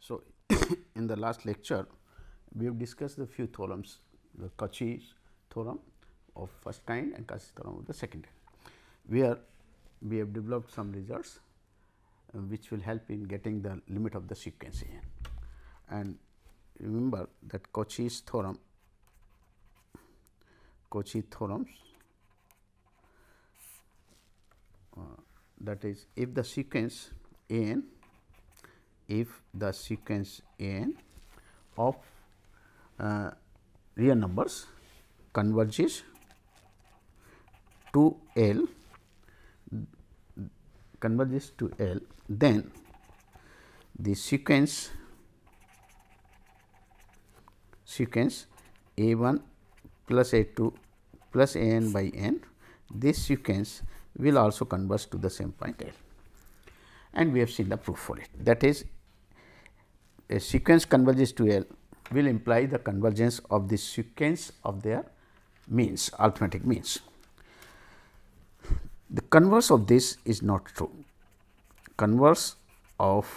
So, in the last lecture, we have discussed the few theorems, the Cauchy's theorem of first kind and Cauchy's theorem of the second kind, where we have developed some results which will help in getting the limit of the sequence n. And remember that Cauchy's theorem, Cauchy theorems, that is, if the sequence n, of real numbers converges to L, then the sequence A1 plus A2 plus An by n, this sequence will also converge to the same point L, and we have seen the proof for it. That is, a sequence converges to L will imply the convergence of the sequence of their means, arithmetic means. The converse of this is not true. Converse of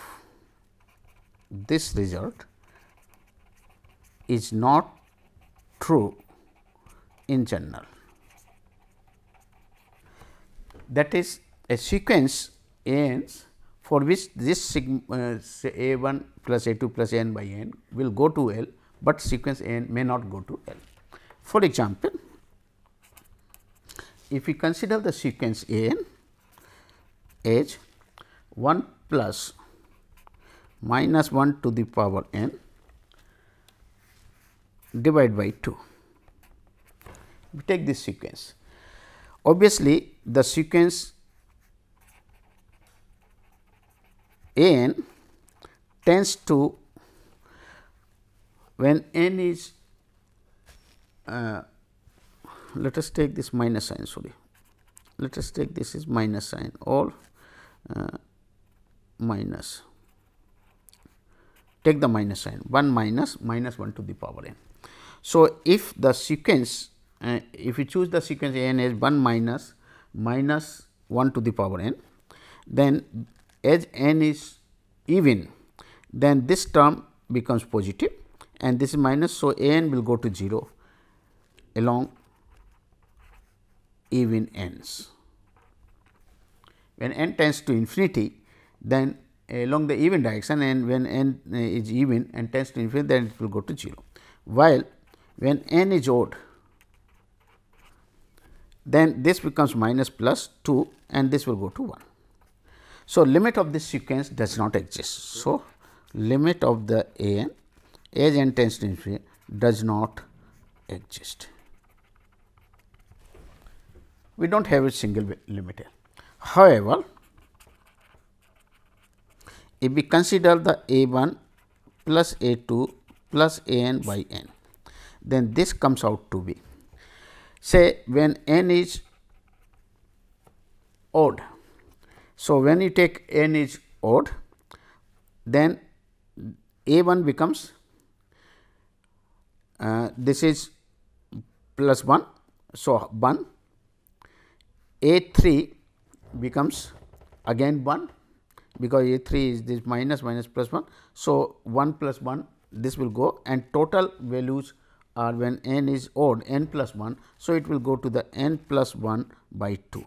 this result is not true in general. That is, a sequence n for which this sigma A1 plus A2 plus n by n will go to L, but sequence n may not go to L. For example, if we consider the sequence n as 1 plus minus 1 to the power n divided by 2, we take this sequence. Obviously, the sequence n tends to, when n is, let us take this minus sign, let us take this is minus sign or minus, take the minus sign, 1 minus 1 to the power n. So, if the sequence, if we choose the sequence n as 1 minus 1 to the power n, then as n is even, then this term becomes positive and this is minus. So, n will go to 0 along even ends. When n tends to infinity, then along the even direction, and when n is even and tends to infinity, then it will go to 0, while when n is odd, then this becomes minus plus 2 and this will go to 1. So, limit of this sequence does not exist. So, limit of the n as n tends to infinity does not exist. We do not have a single limit here. However, if we consider the A1 plus A2 plus An by n, then this comes out to be, say, when n is odd. So, when you take n is odd, then A1 becomes this is plus 1. So, 1, A3 becomes again 1, because A3 is this minus plus 1. So, 1 plus 1, this will go, and total values are, when n is odd, n plus 1. So, it will go to the n plus 1 by 2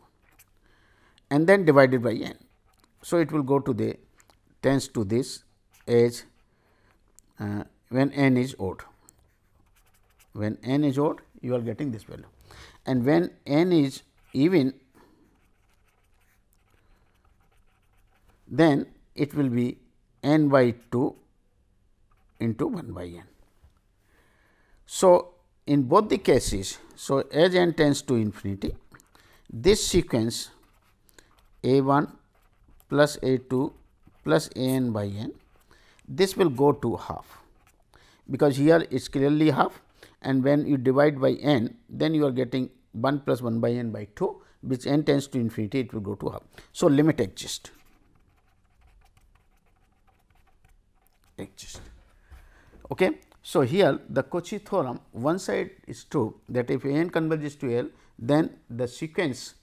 and then divided by n. So, it will go to the tends to this as when n is odd. When n is odd, you are getting this value, and when n is even, then it will be n by 2 into 1 by n. So, in both the cases, so as n tends to infinity, this sequence A1 plus A2 plus An by n, this will go to half, because here it is clearly half, and when you divide by n, then you are getting 1 plus 1 by n by 2, which n tends to infinity, it will go to half. So, limit exists. Okay. So, here the Cauchy theorem, one side is true, that if n converges to L, then the sequence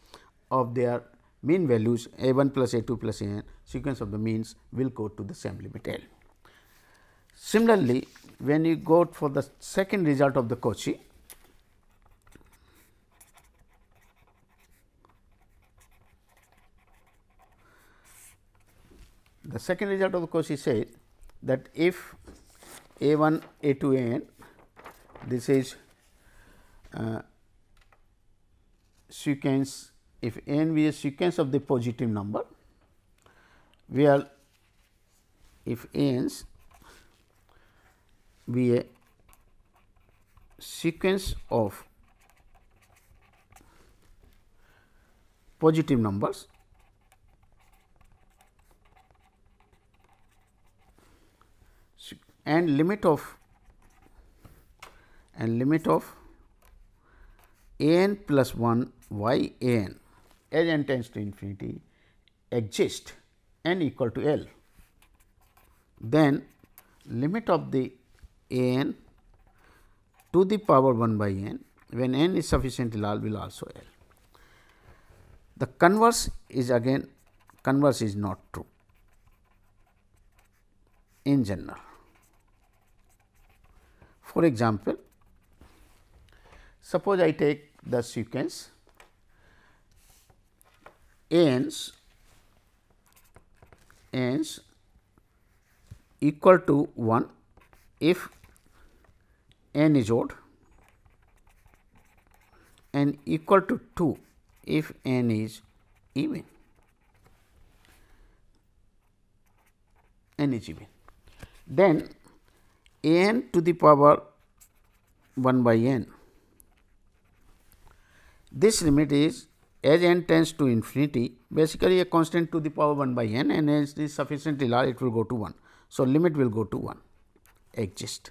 of their mean values A1 plus A2 plus An, sequence of the means will go to the same limit L. Similarly, when you go for the second result of the Cauchy, the second result of the Cauchy says that if a1, a2, an, this is sequence, if n be a sequence of the positive number, where if n's be a sequence of positive numbers, and limit of an plus 1 y an as n tends to infinity exist n equal to L, then limit of the an to the power 1 by n when n is sufficiently large will also L. The converse is again not true in general. For example, suppose I take the sequence n's equal to 1 if n is odd and equal to 2 if n is even. Then an to the power 1 by n, this limit is as n tends to infinity, basically a constant to the power 1 by n, and as it is sufficiently large it will go to 1. So, limit will go to 1 exist,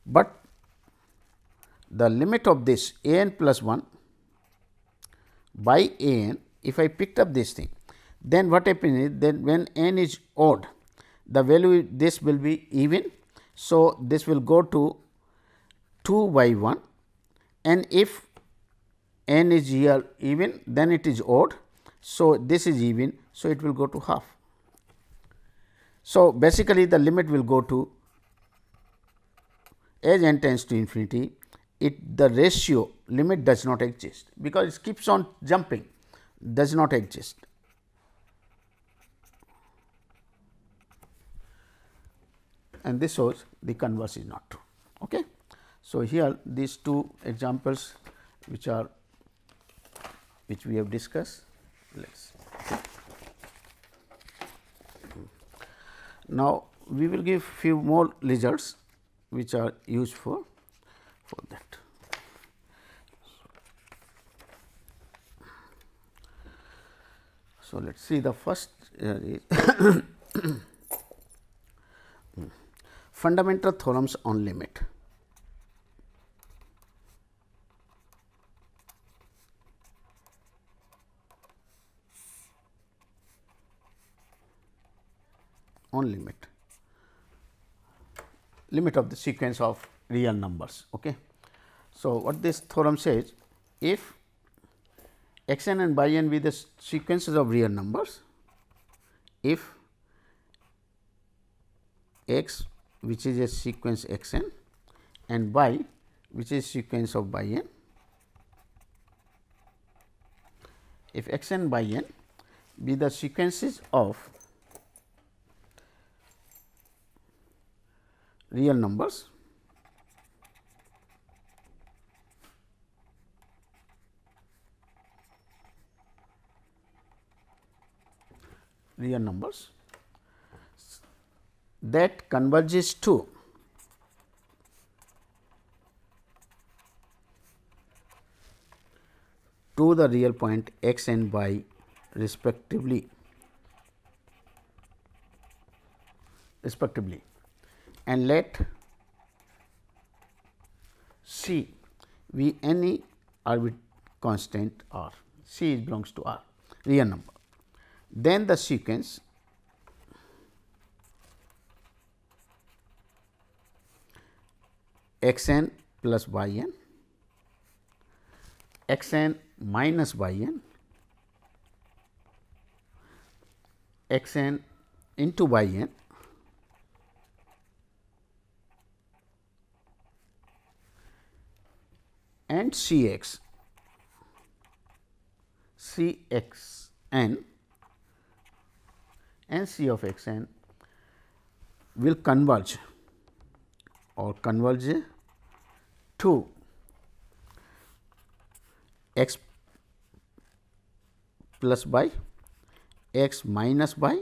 but the limit of this a n plus 1 by a n, if I picked up this thing, then what happens is that when n is odd, the value this will be even. So, this will go to 2 by 1, and if n is here even, then it is odd. So, this is even. So, it will go to half. So, basically the limit will go to as n tends to infinity, the ratio limit does not exist, because it keeps on jumping, does not exist. And this shows the converse is not true. Okay. So, here these two examples which we have discussed. Let's see. Now, we will give few more results which are useful for that. So, let us see the first is fundamental theorems on limit. Limit of the sequence of real numbers. Okay. So, what this theorem says, if x n and y n be the sequences of real numbers, if x which is a sequence x n and y which is sequence of y n, if x n y n be the sequences of real numbers, that converges to the real point x and y respectively, and let C be any constant R, C belongs to R, real number. Then the sequence x n plus y n, x n minus y n, x n into y n, and C x n and C of x n will converge or converge to x plus by, x minus by,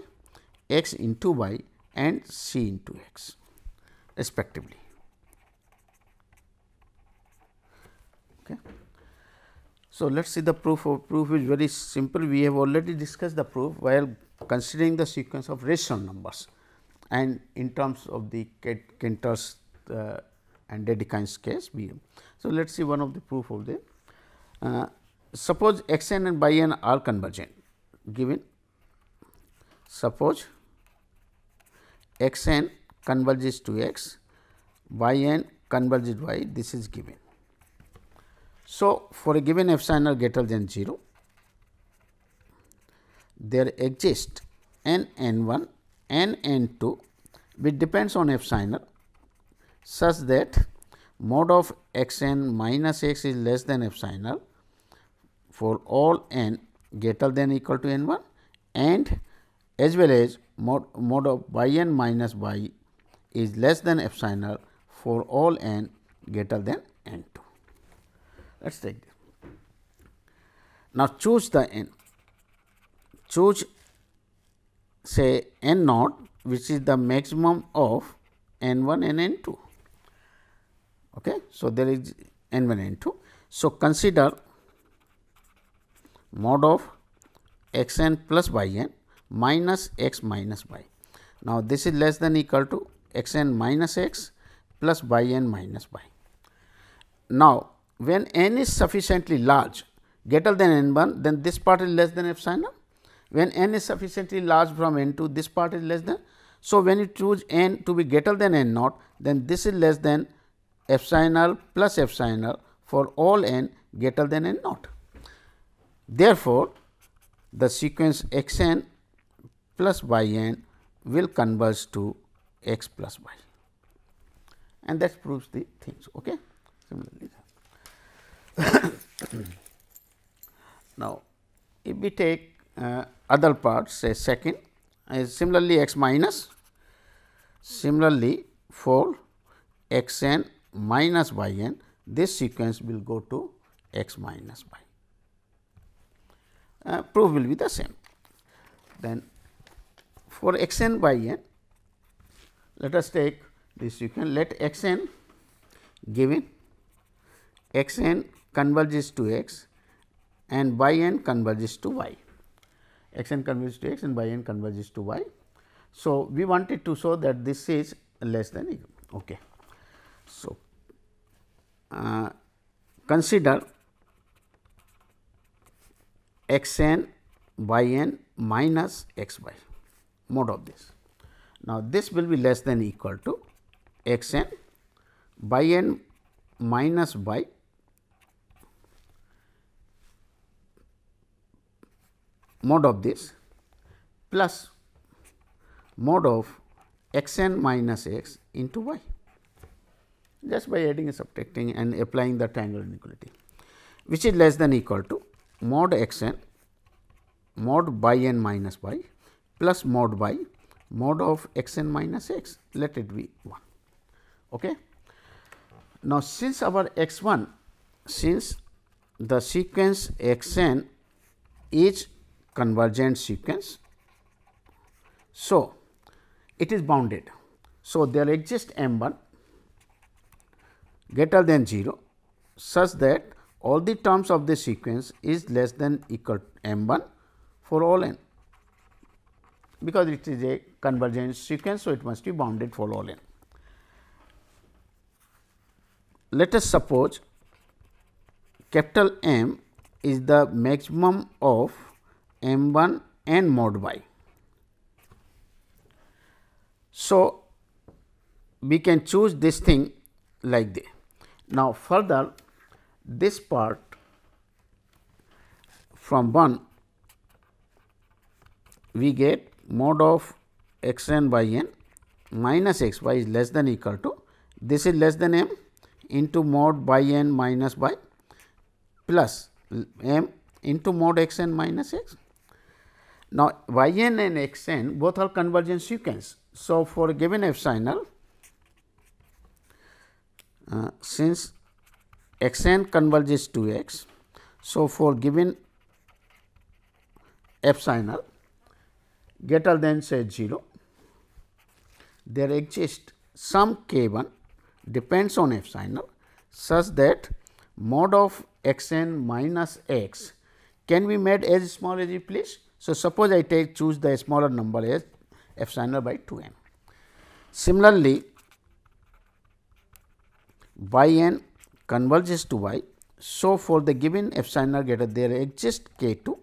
x into y and C into x respectively. Okay. So, let us see the proof. Proof is very simple. We have already discussed the proof while considering the sequence of rational numbers and in terms of the Cantor's and Dedekind's case. So, let us see one of the proof of the suppose x n and y n are convergent, given suppose x n converges to x, y n converges to y, this is given. So, for a given epsilon r greater than 0, there exists n n 1 n n 2 which depends on epsilon r such that mod of x n minus x is less than epsilon r for all n greater than or equal to n 1 and as well as mod of y n minus y is less than epsilon r for all n greater than n 2. Let us take this. Now, choose the n, choose say n naught which is the maximum of n 1 and n 2. Okay. So, there is n 1 n 2. So, consider mod of x n plus y n minus x minus y. Now, this is less than or equal to x n minus x plus y n minus y. Now, when n is sufficiently large greater than n 1, then this part is less than epsilon r. When n is sufficiently large from n 2, this part is less than. So, when you choose n to be greater than n naught, then this is less than epsilon r plus epsilon r for all n greater than n naught. Therefore, the sequence x n plus y n will converge to x plus y, and that proves the things. Okay. Similarly, now, if we take other parts, say second, similarly x minus, similarly for x n minus y n, this sequence will go to x minus y. Proof will be the same. Then for x n y n, let us take this sequence. Let x n given x n converges to x and y n converges to y. X n converges to x and y n converges to y. So, we wanted to show that this is less than equal. Okay. So, consider x n y n minus x y mod of this. Now, this will be less than equal to x n y n minus y mod of this plus mod of x n minus x into y, just by adding and subtracting and applying the triangular inequality, which is less than equal to mod x n mod y n minus y plus mod y mod of x n minus x, let it be 1. Okay. Now, since our x 1, since the sequence x n is convergent sequence, so it is bounded. So, there exists m 1 greater than 0 such that all the terms of the sequence is less than equal to m 1 for all n, because it is a convergent sequence. So, it must be bounded for all n. Let us suppose capital M is the maximum of m 1 and mod y. So, we can choose this thing like this. Now, further this part from 1 we get mod of x n y n minus x y is less than equal to, this is less than m into mod y n minus y, plus m into mod x n minus x. Now, y n and x n both are convergent sequence. So, for a given epsilon, since x n converges to x, so for given epsilon greater than say 0, there exists some k 1 depends on epsilon such that mod of x n minus x can be made as small as you please. So, suppose I choose the smaller number as epsilon by 2 n. Similarly, y n converges to y. So, for the given epsilon greater, there exists k 2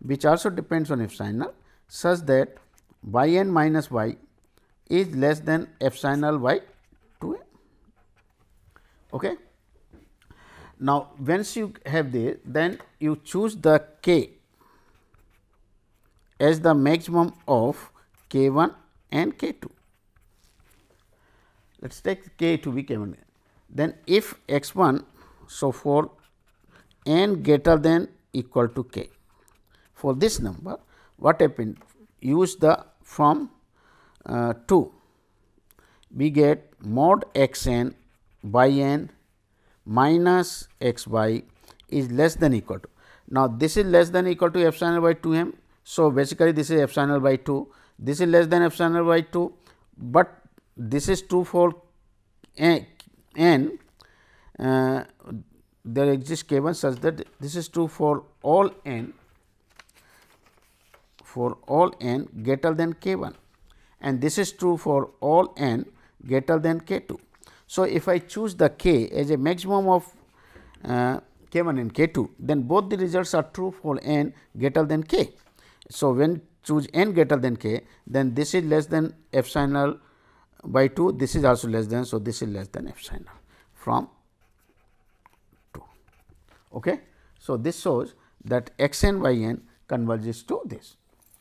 which also depends on epsilon such that y n minus y is less than epsilon by 2 n. Okay. Now, once you have this, then you choose the k as the maximum of k 1 and k 2. Let us take k to be k 1. Then, if x 1, so for n greater than equal to k, for this number, what happened? Use the from 2, we get mod x n y n minus x y is less than equal to. Now, this is less than equal to epsilon by 2 m. So, basically this is epsilon by 2, this is less than epsilon by 2, but this is true for n, there exists k 1 such that this is true for all n greater than k 1, and this is true for all n greater than k 2. So, if I choose the k as a maximum of k 1 and k 2, then both the results are true for n greater than k. So, when choose n greater than k, then this is less than epsilon by 2, this is also less than. So, this is less than epsilon from 2. Okay. So, this shows that x n y n converges to this.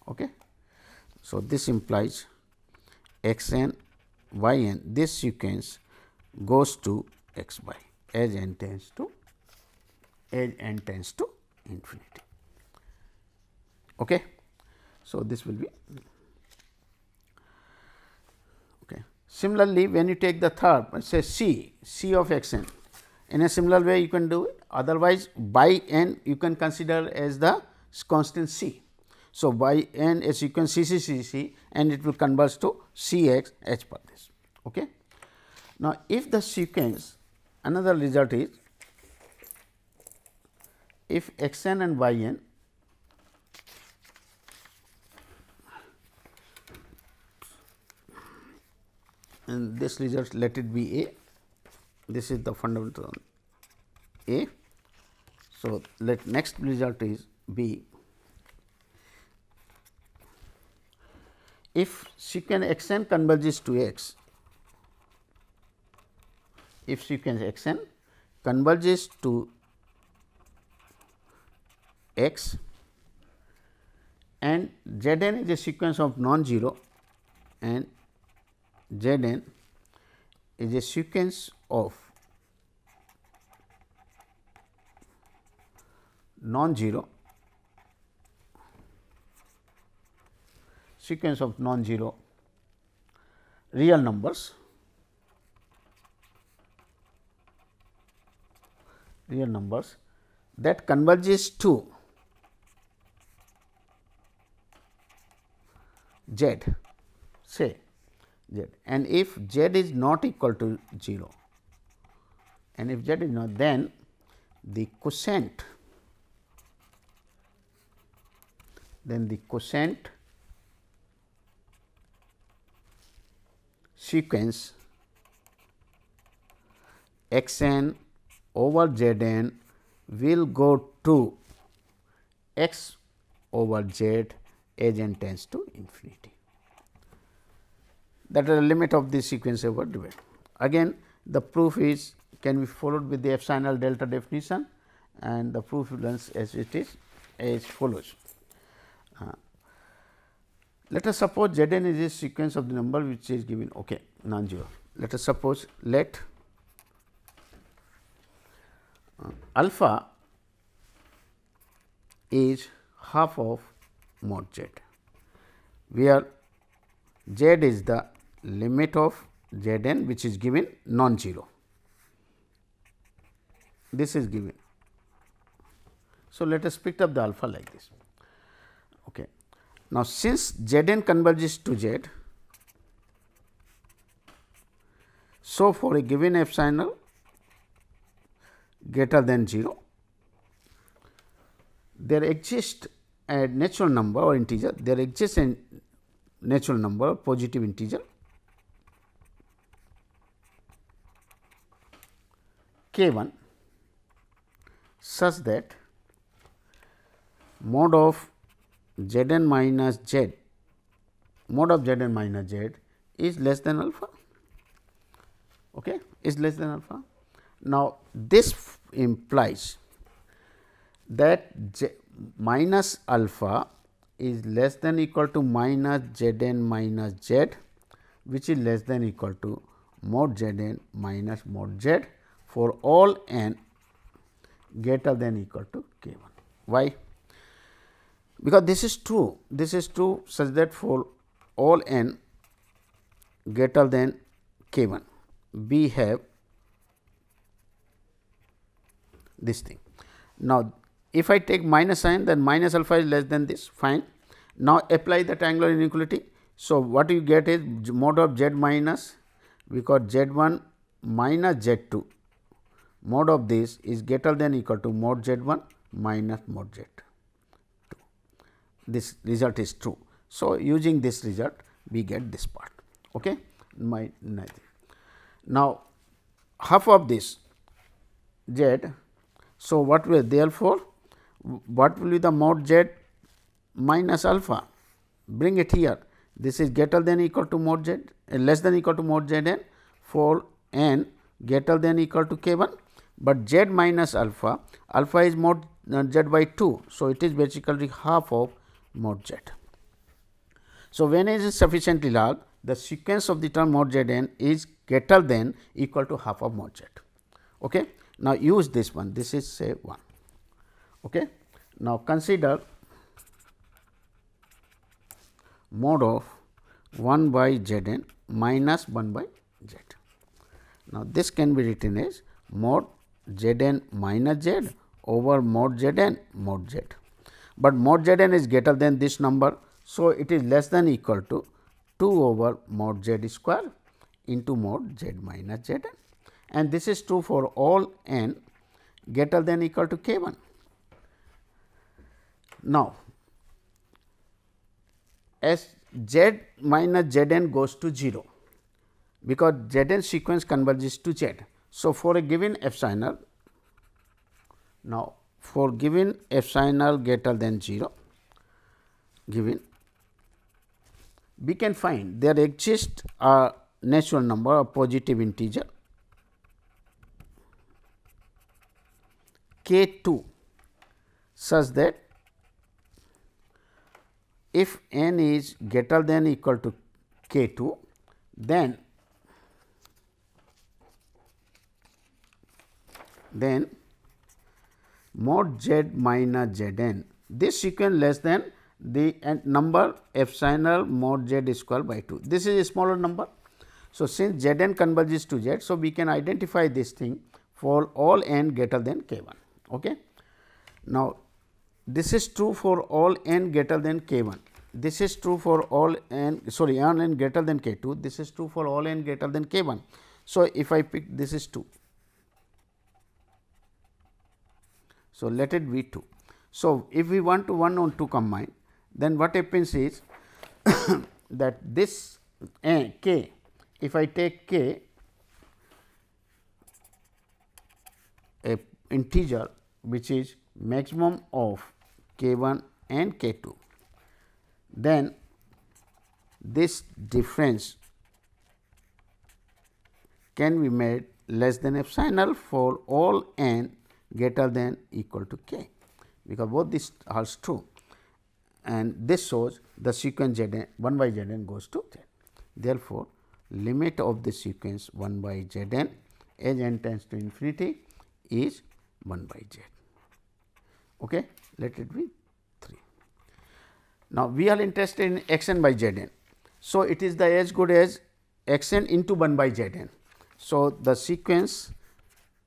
Okay. So, this implies x n y n, this sequence goes to x y as n tends to infinity. Okay. So, this will be okay. Similarly, when you take the third, say c of x n, in a similar way you can do it. Otherwise, by n you can consider as the constant c. So, by n a sequence c and it will converge to c x as per this. Okay. Now, if the sequence, another result is if x n and y n and this result let it be a, this is the fundamental a. So, let next result is b. If sequence x n converges to x, if sequence x n converges to x and z n is a sequence of non-zero and z n is a sequence of non-zero real numbers, that converges to z, say z, and if z is not equal to 0 and if z is not, then the quotient sequence x n over z n will go to x over z as n tends to infinity. That is the limit of this sequence over divided. Again, the proof is can be followed with the epsilon delta definition, and the proof runs as it is as follows. Let us suppose z n is a sequence of the number which is given non-zero. Let us suppose let alpha is half of mod z, where z is the limit of z n which is given non-zero. This is given. So, let us pick up the alpha like this. Okay. Now, since z n converges to z, so for a given epsilon greater than 0, there exists a natural number or integer, there exists a natural number or positive integer k 1 such that mod of z n minus z, mod of z n minus z is less than alpha, okay, is less than alpha. Now, this implies that z minus alpha is less than equal to minus z n minus z, which is less than equal to mod z n minus mod z for all n greater than equal to k 1. Why? Because this is true such that for all n greater than k 1, we have this thing. Now, if I take minus sign, then minus alpha is less than this, fine. Now, apply the triangular inequality. So, what you get is mod of z minus, because z 1 minus z 2, mod of this is greater than equal to mod z 1 minus mod z 2. This result is true. So, using this result, we get this part. Okay? Now, half of this z. So, what will therefore, what will be the mod z minus alpha? Bring it here. This is greater than equal to mod z, less than equal to mod z n for n greater than equal to k 1, but z minus alpha, alpha is mod z by 2. So, it is basically half of mod z. So, when it is sufficiently large, the sequence of the term mod z n is greater than equal to half of mod z. Okay. Now, use this one, this is say 1. Okay. Now, consider mod of 1 by z n minus 1 by z. Now, this can be written as mod z n minus z over mod z n mod z, but mod z n is greater than this number. So, it is less than equal to 2 over mod z square into mod z minus z n, and this is true for all n greater than equal to k 1. Now, as z minus z n goes to 0, because z n sequence converges to z. So, for a given epsilon, now for given epsilon greater than 0, given, we can find there exists a natural number, a positive integer k 2 such that if n is greater than equal to k 2, then mod z minus z n, this sequence less than the number epsilon mod z square by 2. This is a smaller number. So, since z n converges to z, so we can identify this thing for all n greater than k 1. Okay. Now, this is true for all n greater than k 1. This is true for all n, sorry, all n greater than k 2. This is true for all n greater than k 1. So, if I pick this is 2. So, let it be 2. So, if we want to 1 on 2 combine, then what happens is that this k, if I take k, a integer which is maximum of k 1 and k 2, then this difference can be made less than epsilon for all n greater than equal to k, because both these are true, and this shows the sequence z n 1 by z n goes to z. Therefore, limit of the sequence 1 by z n as n tends to infinity is 1 by z. Okay. Let it be Now, we are interested in x n by z n. So, it is the as good as x n into 1 by z n. So, the sequence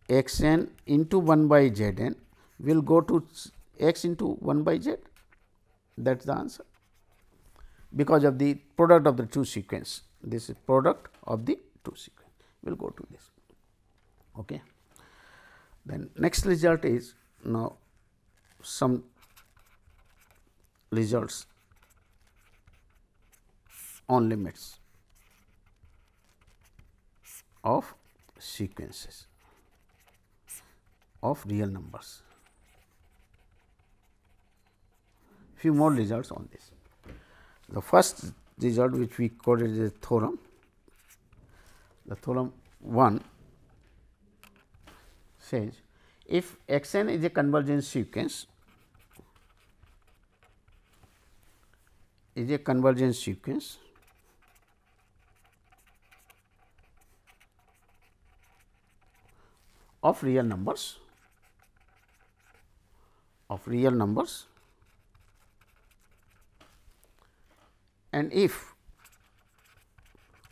x n into 1 by z n will go to x into 1 by z, that is the answer, because of the product of the two sequence. This is product of the two sequence will go to this. Okay. Then next result is now some results on limits of sequences of real numbers. Few more results on this. The first result which we coded is a theorem. The theorem 1 says if x n is a convergence sequence, of real numbers, and if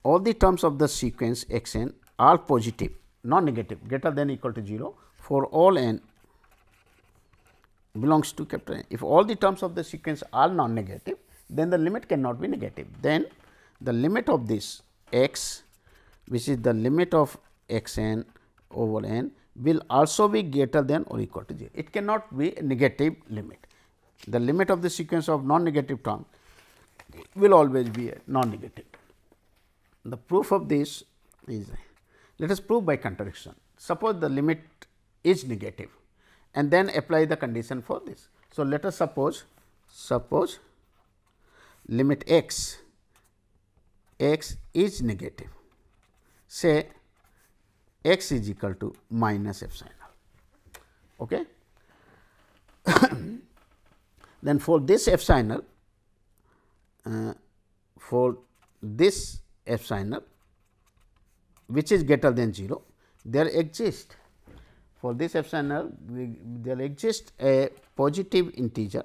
all the terms of the sequence x n are positive, non-negative, greater than or equal to 0 for all n belongs to capital N. If all the terms of the sequence are non-negative, then the limit cannot be negative. Then the limit of this x, which is the limit of x n over n, will also be greater than or equal to 0. It cannot be a negative limit. The limit of the sequence of non-negative term will always be a non-negative. The proof of this is, let us prove by contradiction. Suppose the limit is negative and then apply the condition for this. So, let us suppose limit x is negative, say x is equal to minus epsilon. Okay. Then for this epsilon, which is greater than 0, there exists for this epsilon there exists a positive integer,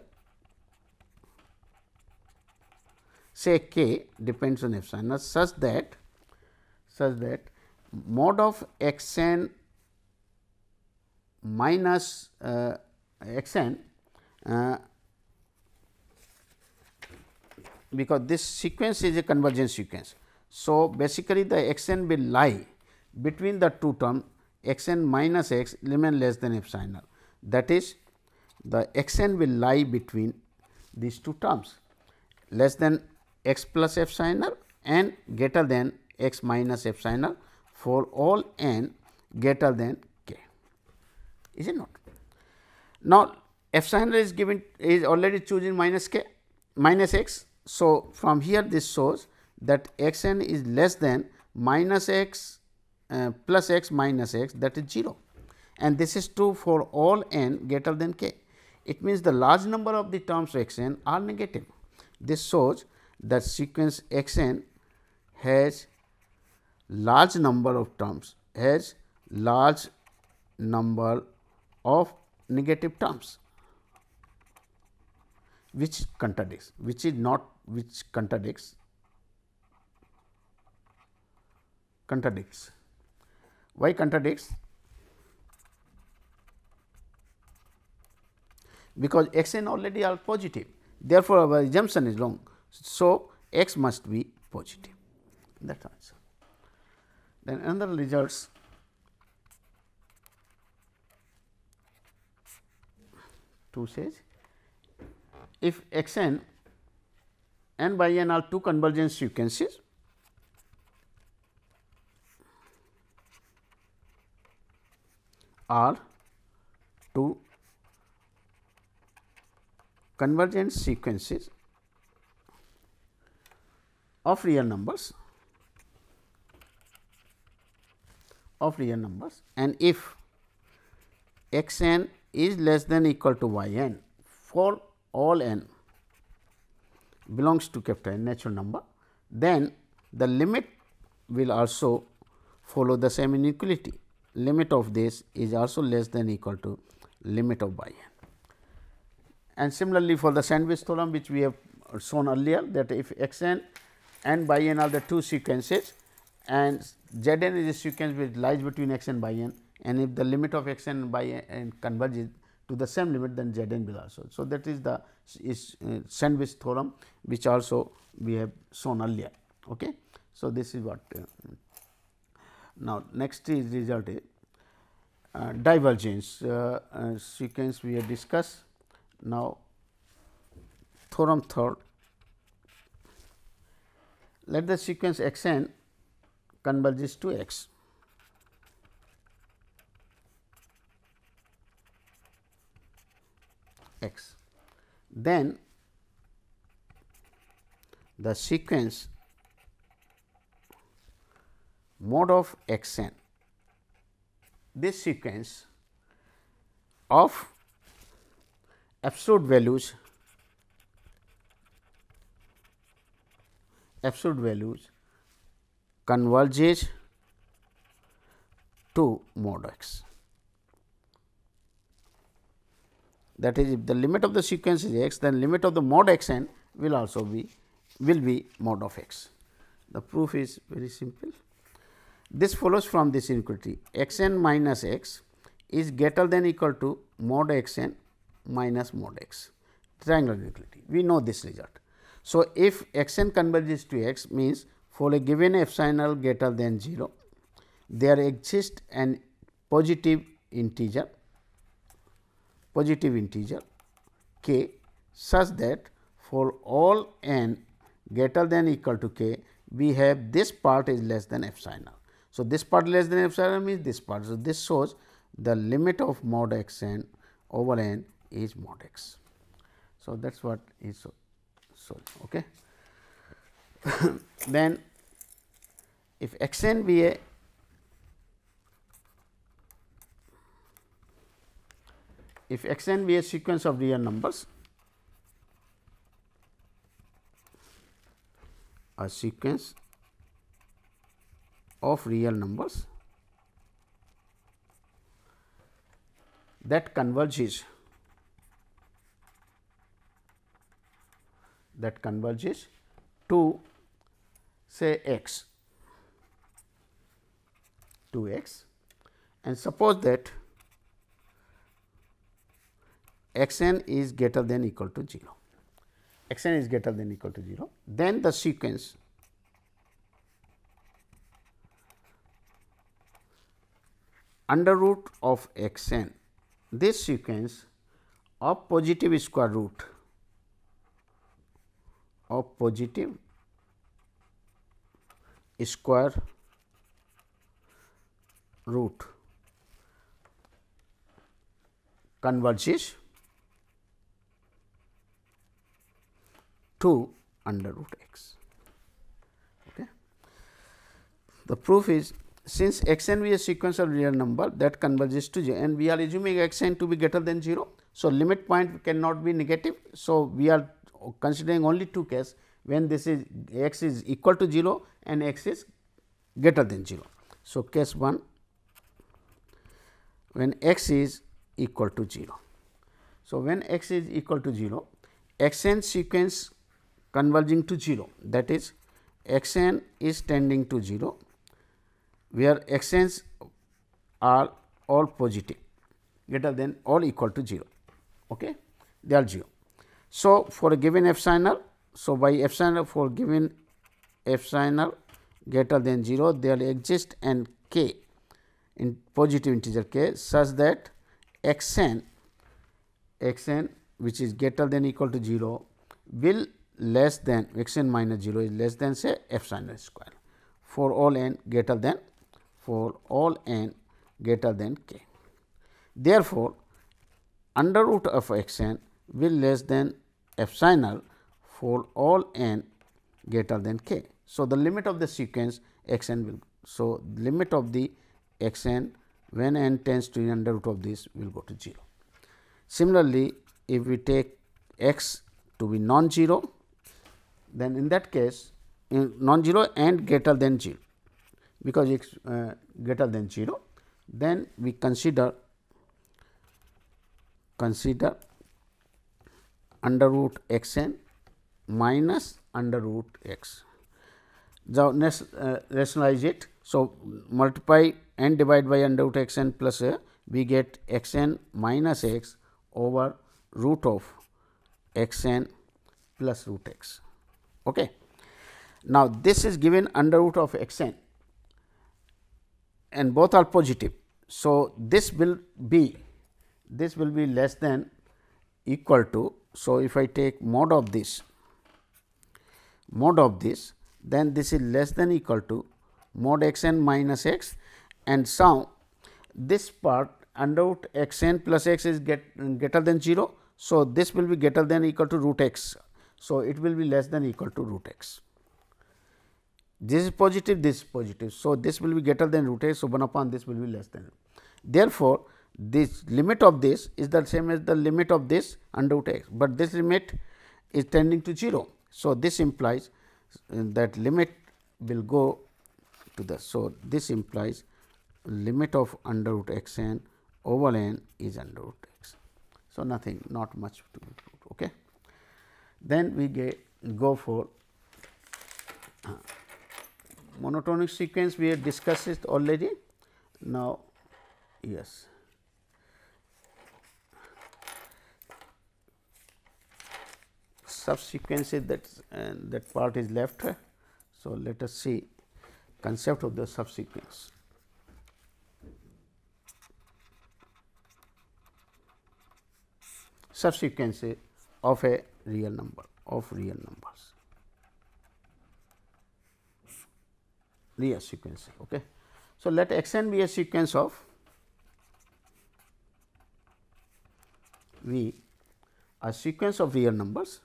say k depends on epsilon such that mod of x n minus x n, because this sequence is a convergence sequence. So, basically the x n will lie between the two terms x n minus x limit less than epsilon. That is, the x n will lie between these two terms, less than x plus epsilon and greater than x minus epsilon for all n greater than k, is it not? Now, epsilon is given is already choosing minus k minus x. So, from here this shows that x n is less than minus x plus x minus x, that is 0, and this is true for all n greater than k. It means the large number of the terms x n are negative. This shows that sequence x n has large number of terms, has large number of negative terms, which contradicts, which is not, which contradicts. Why contradicts? Because x n already are positive, therefore, our assumption is wrong. So, x must be positive, that is answer. Then another results two says if x n n by n are two convergence sequences, are two convergent sequences of real numbers, and if x n is less than or equal to y n for all n belongs to capital N natural number, then the limit will also follow the same inequality. Limit of this is also less than or equal to limit of y n. And similarly, for the sandwich theorem which we have shown earlier, that if x n and by n are the two sequences and z n is a sequence which lies between x n by n, and if the limit of x n by n converges to the same limit, then z n will also. So, that is the sandwich theorem, which also we have shown earlier. Okay. So, this is what now next is result is divergence sequence we have discussed. Now, theorem third, let the sequence x n converges to x. X. Then the sequence mod of x n, this sequence of absolute values converges to mod x. That is, if the limit of the sequence is x, then limit of the mod x n will also be mod of x. The proof is very simple. This follows from this inequality, x n minus x is greater than equal to mod x n minus mod x, triangular inequality. We know this result. So, if x n converges to x, means for a given epsilon greater than 0, there exists an positive integer k such that for all n greater than equal to k, we have this part is less than epsilon. So, this part less than epsilon means this part. So, this shows the limit of mod x n over n is mod x. So, that is what is so. Okay. Then, if x n be a sequence of real numbers, a sequence of real numbers that converges to say x, and suppose that x n is greater than equal to 0, then the sequence under root of x n, this sequence of positive square root converges to under root x. Okay. The proof is, since x n is a sequence of real number that converges to 0, and we are assuming x n to be greater than 0. So, limit point cannot be negative. So, we are considering only two cases, when this is x is equal to 0 and x is greater than 0. So, case 1, when x is equal to 0. So, when x is equal to 0, x n sequence converging to 0, that is x n is tending to 0, where x n's are all positive, greater than or equal to 0. Okay? They are 0. So, for a given epsilon, so by epsilon, for given epsilon greater than 0, there exists an k in positive integer k such that x n which is greater than equal to 0 will less than x n minus 0 is less than say epsilon square for all n greater than k. Therefore, under root of x n will less than epsilon for all n greater than k. So, the limit of the sequence x n will. So, limit of the x n when n tends to under root of this will go to 0. Similarly, if we take x to be non-zero, then in that case non-zero and greater than 0, because x greater than 0, then we consider under root x n minus under root x. Now, let's rationalize it. So, multiply n divided by under root x n plus a, we get x n minus x over root of x n plus root x. Okay. Now, this is given under root of x n and both are positive. So, this will be less than equal to. So, if I take mod of this, then this is less than equal to mod x n minus x, and so this part under root x n plus x is greater than 0. So, this will be greater than equal to root x. So, it will be less than equal to root x. This is positive, this is positive. So, this will be greater than root x. So, 1 upon this will be less than. Therefore, this limit of this is the same as the limit of this under root x, but this limit is tending to 0. So, this implies that limit will go to the. So, this implies limit of under root x n over n is under root x. So, nothing, not much to be proved. Okay. Then we go for monotonic sequence. We have discussed it already. Now, yes, subsequences, that part is left. So, let us see concept of the subsequence. Subsequence of a real number, of real numbers, real sequence. Okay. So, let x n be a sequence of a sequence of real numbers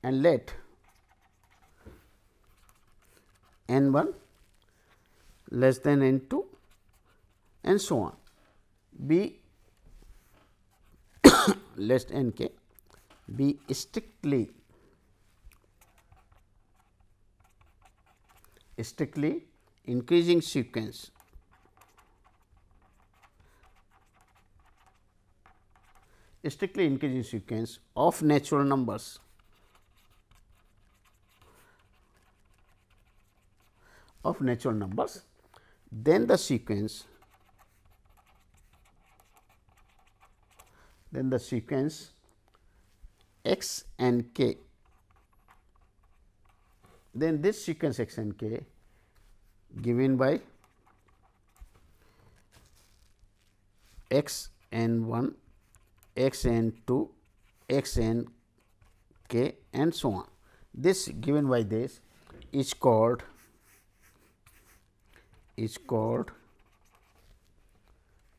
and let n 1 less than n 2 and so on be less n k be strictly increasing sequence of natural numbers then the sequence x and k, then this sequence x and k given by x n 1, x n 2, x n k and so on. This given by this is called a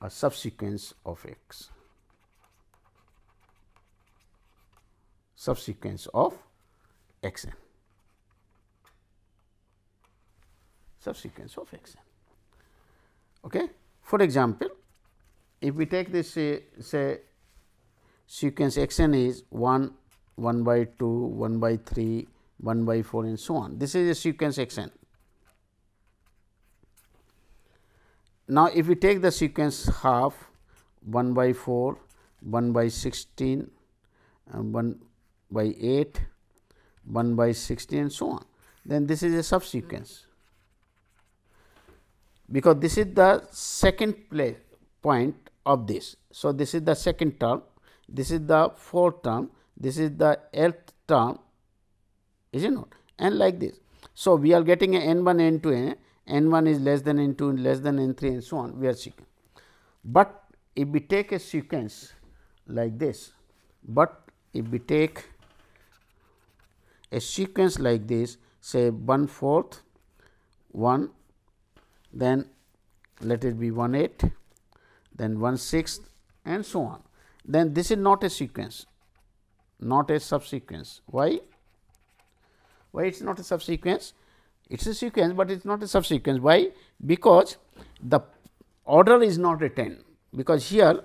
subsequence of x. Subsequence of x n. Subsequence of x n. Okay. For example, if we take this say sequence x n is 1, 1 by 2, 1 by 3, 1 by 4 and so on. This is a sequence x n. Now, if we take the sequence half, 1 by 4, 1 by 16, 1 by 8, 1 by 16 and so on, then this is a subsequence, because this is the second point of this. So, this is the second term, this is the fourth term, this is the 8th term, is it not, and like this. So, we are getting a n 1 n 2 n 1 is less than n 2 less than n 3 and so on, we are seeking. But if we take a sequence like this, say 1/4, 1, then let it be 1/8, then 1/6 and so on, then this is not a sequence, not a subsequence. Why? Why it is not a subsequence? It is a sequence, but it is not a subsequence. Why? Because the order is not a 10, because here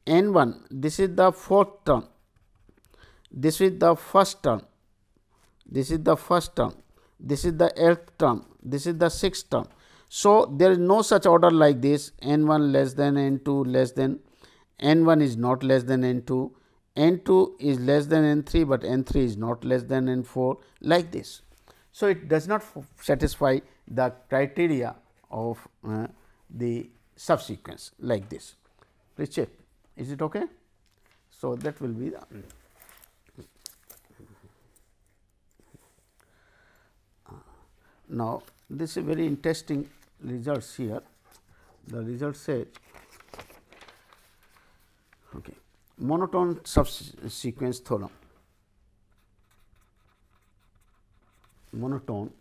n 1, this is the fourth term, this is the first term, this is the first term, this is the 8th term, this is the 6th term. So, there is no such order like this n 1 less than n 2 less than n 1 is not less than n 2, n 2 is less than n 3, but n 3 is not less than n 4 like this. So, it does not satisfy the criteria of the subsequence like this. Please check, is it okay? So, that will be the now, this is very interesting results here. The result says okay, monotone subsequence theorem, monotone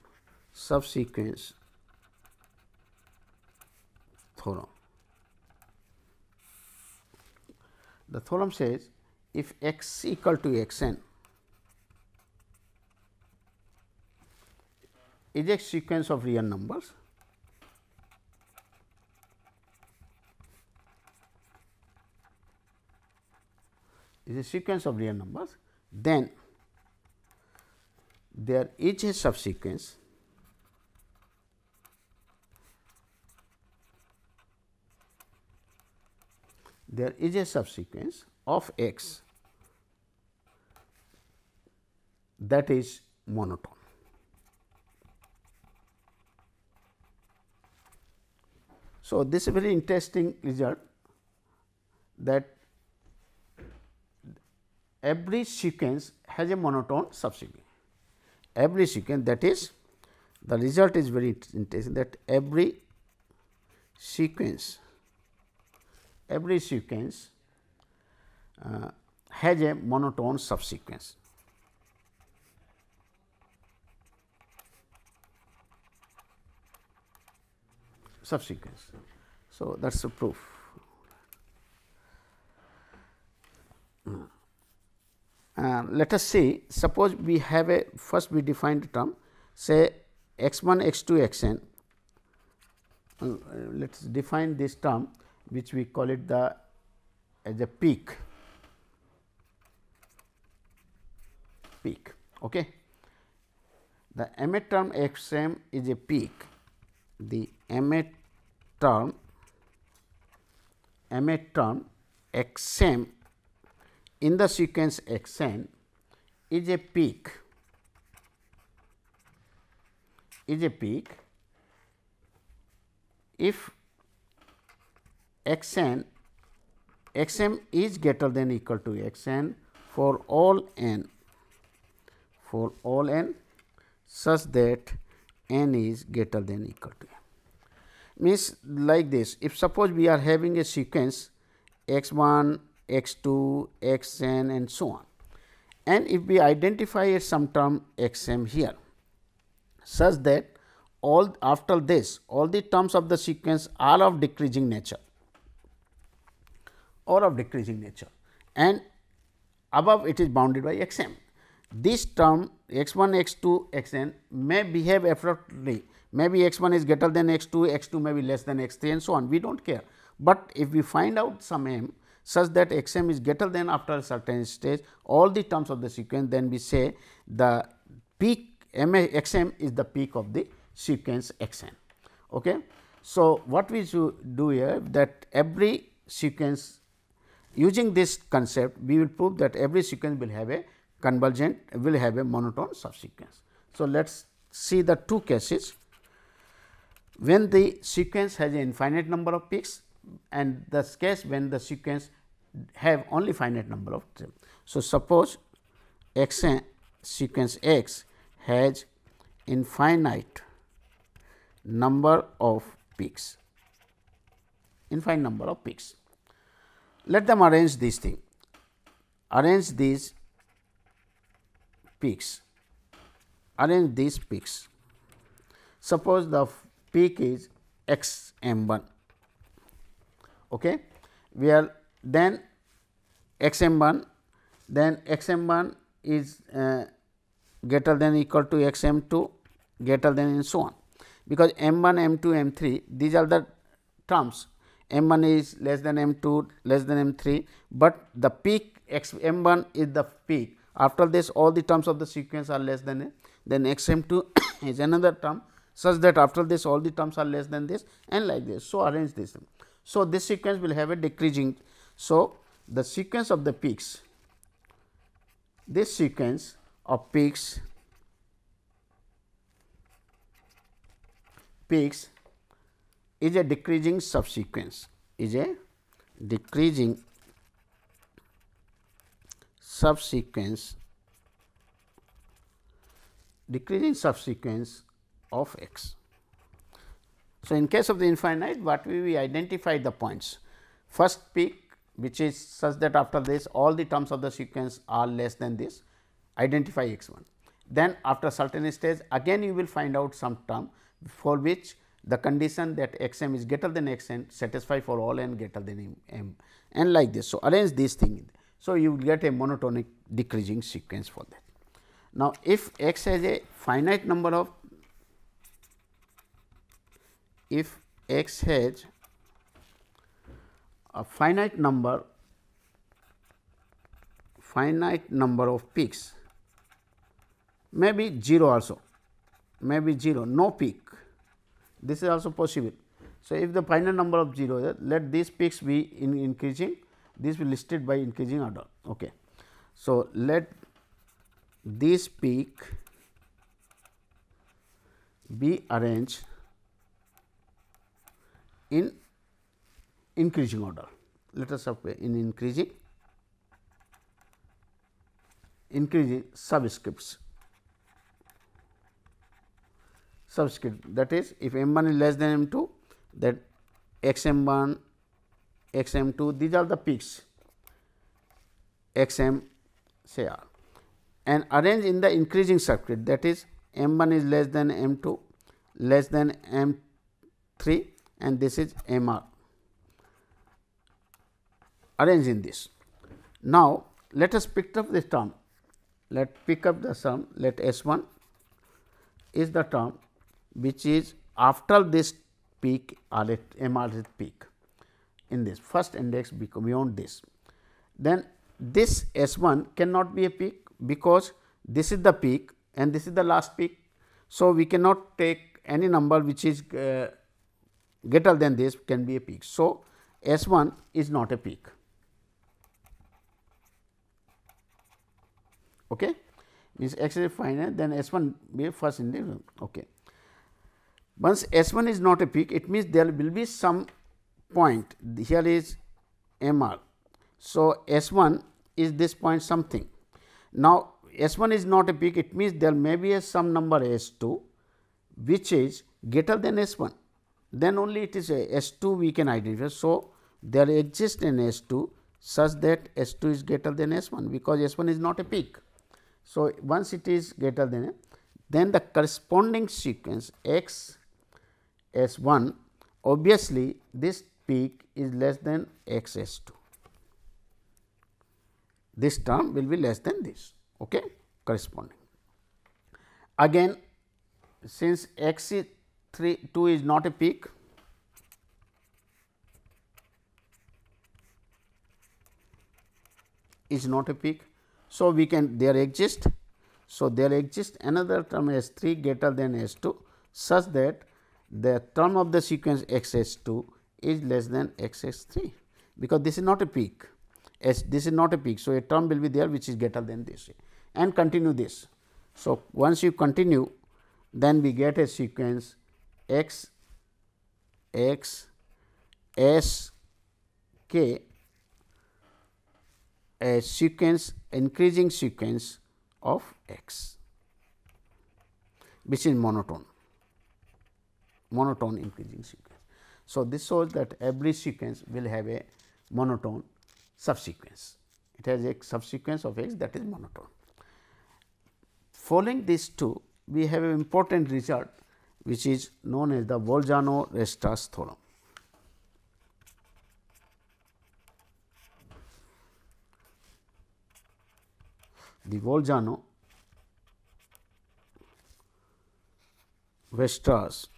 subsequence theorem. The theorem says if x equal to x n is a sequence of real numbers, is a sequence of real numbers, then there is a subsequence of x that is monotone. So, this is a very interesting result, that every sequence has a monotone subsequence. Every sequence, that is, the result is very interesting, that every sequence has a monotone subsequence. So, that is a proof. Let us see, suppose we have a first we defined a term, say x 1 x 2 x n. Let us define this term, which we call it the as a peak. Okay. The mth term x m is a peak. The mth term x m in the sequence x n is a peak, if x n x m is greater than equal to x n for all n such that n is greater than equal to n. Means like this, if suppose we are having a sequence x 1, x 2, x n and so on, and if we identify some term x m here such that all after this all the terms of the sequence are of decreasing nature and above it is bounded by x m. This term x 1, x 2, x n may behave appropriately, maybe x 1 is greater than x 2 may be less than x 3 and so on, we do not care. But if we find out some m such that x m is greater than after a certain stage all the terms of the sequence, then we say the peak x m is the peak of the sequence x n. Okay. So, what we should do here, that every sequence, using this concept we will prove that every sequence will have a convergent, will have a monotone subsequence. So, let us see the two cases when the sequence has an infinite number of peaks and the case when the sequence have only finite number of them. So, suppose x n sequence x has infinite number of peaks, Let them arrange this thing, arrange these peaks, Suppose the peak is x m 1, okay, where then x m 1, then x m 1 is greater than equal to x m 2, greater than and so on, because m 1, m 2, m 3 these are the terms, m 1 is less than m 2, less than m 3, but the peak x m 1 is the peak. After this all the terms of the sequence are less than a, then x m 2 is another term. such that after this all the terms are less than this and like this. So, arrange this. So, this sequence will have a decreasing. So, the sequence of the peaks, this sequence of peaks is a decreasing subsequence, is a decreasing subsequence of x. So, in case of the infinite, what we identify the points, first peak which is such that after this all the terms of the sequence are less than this, identify x 1. Then after certain stage again you will find out some term for which the condition that x m is greater than x n satisfy for all n greater than m and like this. So, arrange this thing. So, you will get a monotonic decreasing sequence for that. Now, if x has a finite number of, if x has a finite number of peaks, maybe 0 also, maybe 0, no peak, this is also possible. So, if the finite number of 0, let these peaks be in increasing, this will be listed by increasing order. Okay. So, let this peak be arranged in increasing order. Let us say in increasing subscripts. That is, if m 1 is less than m 2, that x m 1, x m 2, these are the peaks x m say r, and arrange in the increasing circuit, that is m 1 is less than m 2, less than m 3, and this is m r. Arrange in this. Now, let us pick up this term. Pick up the sum. Let S 1 is the term which is after this peak or at m r peak in this first index beyond this. Then this S 1 cannot be a peak, because this is the peak and this is the last peak. So, we cannot take any number which is greater than this can be a peak. So, S 1 is not a peak. Okay. Means x is finite, then S 1 be a first index. Okay. Once S 1 is not a peak, it means there will be some point, here is m r. So, S 1 is this point something. Now, S 1 is not a peak, it means there may be a some number S 2 which is greater than S 1, then only it is a S 2 we can identify. So, there exists an S 2 such that S 2 is greater than S 1, because S 1 is not a peak. So, once it is greater than, then the corresponding sequence x S 1, obviously, this peak is less than x S 2. This term will be less than this, okay, corresponding. Again, since x is 2 is not a peak, so we can there exist. So, there exists another term S 3 greater than S 2 such that the term of the sequence x S 2 is less than x S 3, because this is not a peak, this is not a peak. So, a term will be there which is greater than this, and continue this. So, once you continue, then we get a sequence x x s k, a sequence increasing sequence of x, which is monotone increasing sequence. So, this shows that every sequence will have a monotone subsequence. It has a subsequence of x that is monotone. Following these two, we have an important result which is known as the Bolzano-Weierstrass theorem. The Bolzano-Weierstrass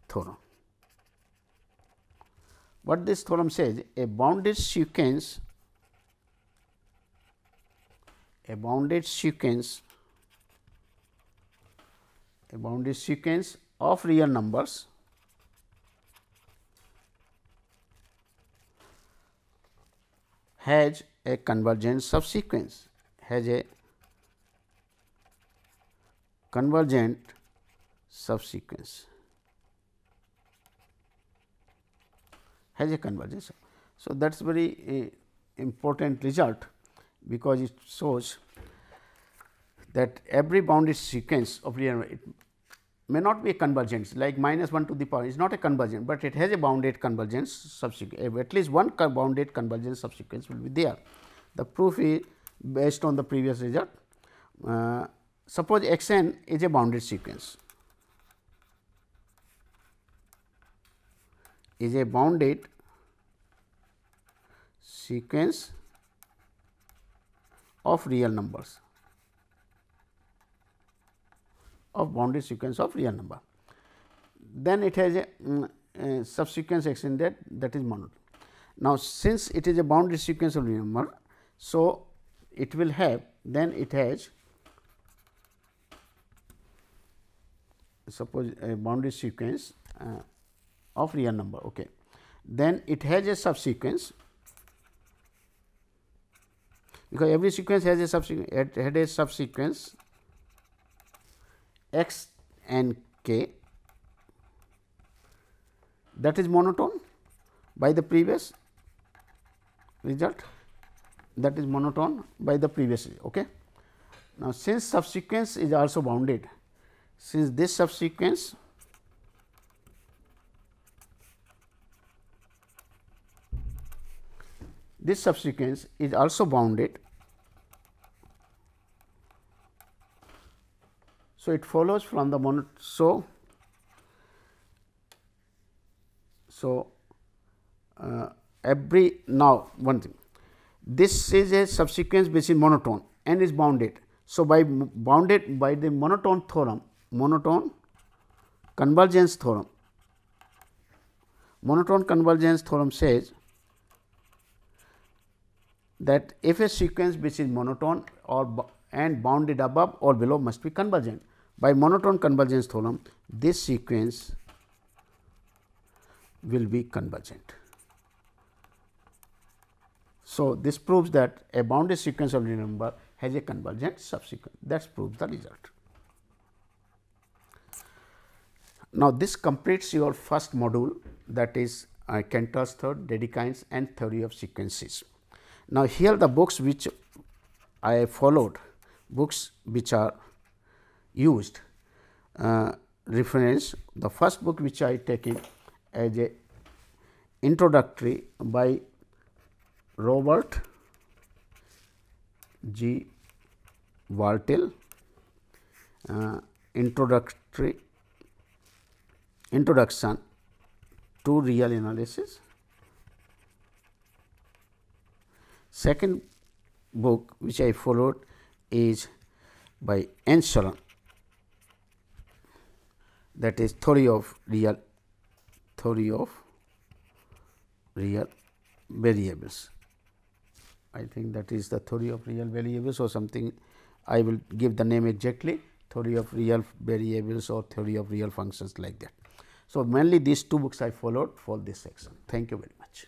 theorem. What this theorem says, a bounded sequence a bounded sequence of real numbers has a convergent subsequence, has a convergent subsequence, has a convergence. So, that is very important result, because it shows that every bounded sequence of real number, it may not be a convergence, like minus 1 to the power is not a convergence, but it has a bounded convergence subsequence, at least one bounded convergence subsequence will be there. The proof is based on the previous result. Suppose x n is a bounded sequence, is a bounded sequence of real numbers, of bounded sequence of real number. Then it has a subsequence x n that is monotone. Now, since it is a bounded sequence of real number, so it will have, then it has, suppose a bounded sequence of real number. Okay. Then it has a subsequence, because every sequence has a subsequence, it had a subsequence x and k, that is monotone by the previous result, that is monotone by the previous result. Okay. Now, since subsequence is also bounded, since this subsequence is also bounded, so it follows from the every, now one thing, this is a subsequence which is monotone and is bounded. So, by bounded by the monotone theorem, monotone convergence theorem says that if a sequence which is monotone or and bounded above or below must be convergent. By monotone convergence theorem, this sequence will be convergent. So, this proves that a bounded sequence of real number has a convergent subsequence, that proves the result. Now, this completes your first module, that is Cantor's theorem, Dedekind's and theory of sequences. Now, here the books which I followed, books which are used, reference, the first book which I take it as a introductory by Robert G. Bartle, introduction to real analysis. Second book which I followed is by Enschler, that is theory of real variables. I think that is the theory of real variables or something, I will give the name exactly, theory of real variables or theory of real functions, like that. So, mainly these two books I followed for this section. Thank you very much.